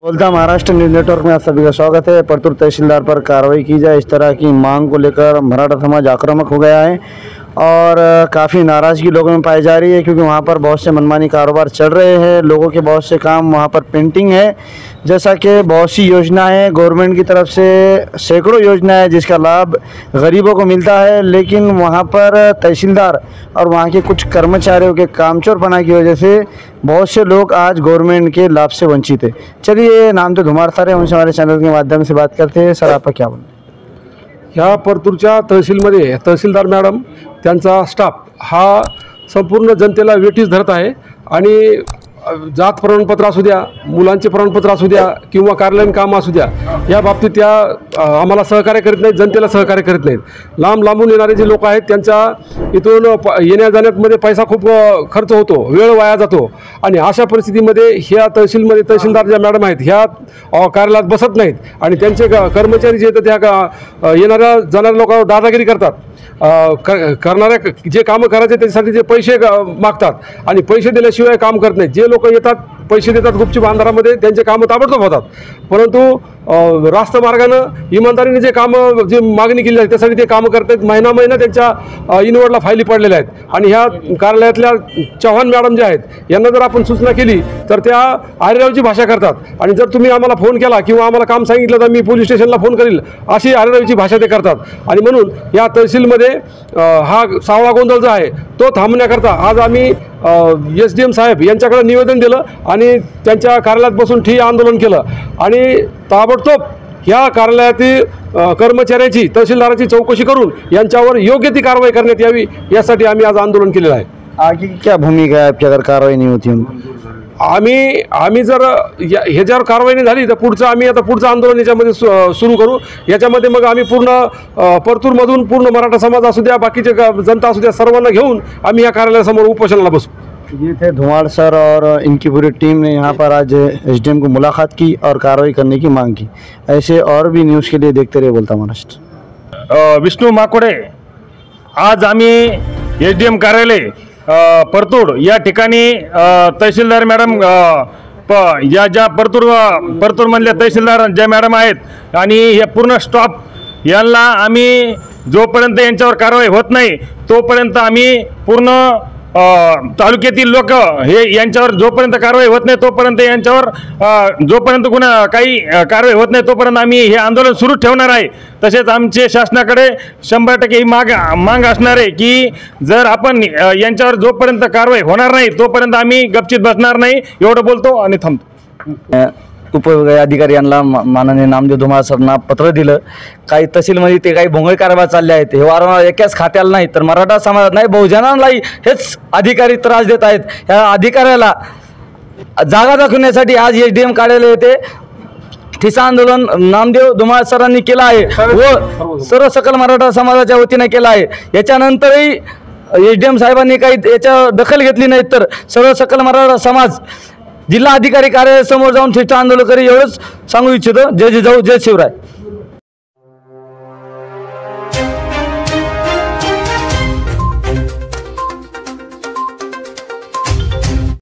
बोलता Maharashtra news network में आप सभी का स्वागत है। परतूर तहसीलदार पर कार्रवाई की जाए, इस तरह की मांग को लेकर मराठा समाज आक्रामक हो गया है और काफ़ी नाराज़गी लोगों में पाई जा रही है, क्योंकि वहाँ पर बहुत से मनमानी कारोबार चल रहे हैं। लोगों के बहुत से काम वहाँ पर पेंटिंग है, जैसा कि बहुत सी योजनाएं गवर्नमेंट की तरफ से सैकड़ों योजनाएं है जिसका लाभ गरीबों को मिलता है, लेकिन वहाँ पर तहसीलदार और वहाँ के कुछ कर्मचारियों के कामचोरपना की वजह से बहुत से लोग आज गवर्नमेंट के लाभ से वंचित है। चलिए, नाम तो धुमार सर है, उनसे हमारे चैनल के माध्यम से बात करते हैं। सर, आपका क्या बोलना? ह्या परतूरच्या तहसीलमध्ये तहसीलदार मॅडम त्यांचा स्टाफ हा संपूर्ण जनतेला वेठीस धरत आहे आणि जात प्रमाणपत्र असू द्या, मुलांचे प्रमाणपत्र असू द्या किंवा कार्यालयीन कामं असू द्या, या बाबतीत त्या आम्हाला सहकार्य करीत नाहीत, जनतेला सहकार्य करीत नाहीत। लांब लांबून येणारे जे लोक आहेत त्यांच्या इथून येण्या जाण्यामध्ये पैसा खूप खर्च होतो, वेळ वाया जातो आणि अशा परिस्थितीमध्ये ह्या तहसीलमध्ये तहसीलदार ज्या मॅडम आहेत ह्या कार्यालयात बसत नाहीत आणि त्यांचे कर्मचारी जे आहेत त्या येणाऱ्या जाणाऱ्या लोकांवर दादागिरी करतात। करणाऱ्या जे कामं करायचे त्याच्यासाठी जे पैसे मागतात आणि पैसे दिल्याशिवाय काम करत नाहीत। जे लोक येतात पैसे देतात गुपचूप अंधारामध्ये, त्यांचे कामं ताबडतोब होतात, परंतु रास्त मार्गानं इमानदारीने जे कामं जी मागणी केली आहे त्यासाठी ते कामं करतात। महिना त्यांच्या इनवर्डला फायली पडलेल्या आहेत आणि ह्या कार्यालयातल्या चव्हाण मॅडम ज्या आहेत यांना जर आपण सूचना केली तर त्या आरेरावची भाषा करतात आणि जर तुम्ही आम्हाला फोन केला किंवा आम्हाला काम सांगितलं तर मी पोलीस स्टेशनला फोन करील अशी आरेरावची भाषा ते करतात। आणि म्हणून या तहसीलमध्ये हा सावळा गोंधळ जो आहे तो थांबण्याकरता आज आम्ही SDM साहेब यांच्याकडे निवेदन दिलं आणि त्यांच्या कार्यालयात बसून ठिय्या आंदोलन केलं आणि ताबडतोब ह्या कार्यालयातील कर्मचाऱ्याची तहसीलदाराची चौकशी करून यांच्यावर योग्य ती कारवाई करण्यात यावी यासाठी आम्ही आज आंदोलन केलेलं आहे। आगे की क्या भूमिका है आपकी अगर कार्रवाई नहीं होती? आम्ही जर ह्याच्यावर कारवाई नाही झाली तर पुढचं आंदोलन याच्यामध्ये सुरू करू। याच्यामध्ये मग आम्ही पूर्ण परतूरमधून पूर्ण मराठा समाज असू द्या, बाकीचे जनता असू द्या, सर्वांना घेऊन आम्ही या कार्यालयासमोर उपोषणाला बसू। ये थे धुमाड़ सर और इनकी पूरी टीम ने यहाँ पर आज SDM को मुलाकात की और कार्रवाई करने की मांग की। ऐसे और भी न्यूज़ के लिए देखते रहिए बोलता महाराष्ट्र। विष्णू माकोडे, आज आम्ही SDM कार्यालय परतूर या ठिकाणी तहसीलदार मॅडम ज्या परतूरमधल्या तहसीलदार ज्या मॅडम आहेत आणि हे पूर्ण स्टाफ यांना आम्ही जोपर्यंत यांच्यावर कारवाई होत नाही तोपर्यंत आम्ही पूर्ण तालुक्यातील लोक हे यांच्यावर जोपर्यंत कारवाई होत नाही तोपर्यंत यांच्यावर जोपर्यंत कुणा काही कारवाई होत नाही तोपर्यंत आम्ही हे आंदोलन सुरू ठेवणार आहे। तसेच आमचे शासनाकडे 100% ही मांग असणार आहे की जर आपण यांच्यावर जोपर्यंत कारवाई होणार नाही तोपर्यंत आम्ही गपचित बसणार नाही। एवढं बोलतो आणि थांबतो। उपविभागीय अधिकारी यांना माननीय नामदेव धुमाळ सरना पत्र दिलं। काही तहसीलमध्ये ते काही भोंगळ कारभार चालले आहेत, हे वारंवार एकाच खात्याला नाही तर मराठा समाजात नाही बहुजनांनाही हेच अधिकारी त्रास देत आहेत। ह्या अधिकाऱ्याला जागा दाखवण्यासाठी आज SDM कार्यालय येथे ठिसा आंदोलन नामदेव धुमाळ सरांनी केलं आहे व सर्व सकल मराठा समाजाच्या वतीने केलं आहे। याच्यानंतरही SDM साहेबांनी काही याच्या दखल घेतली नाही तर सर्व सकल मराठा समाज जिल्हा अधिकारी कार्यालयासमोर जाऊन ठिसा आंदोलन करेल एवढंच सांगू इच्छितो। जय जिजाऊ, जय शिवराय।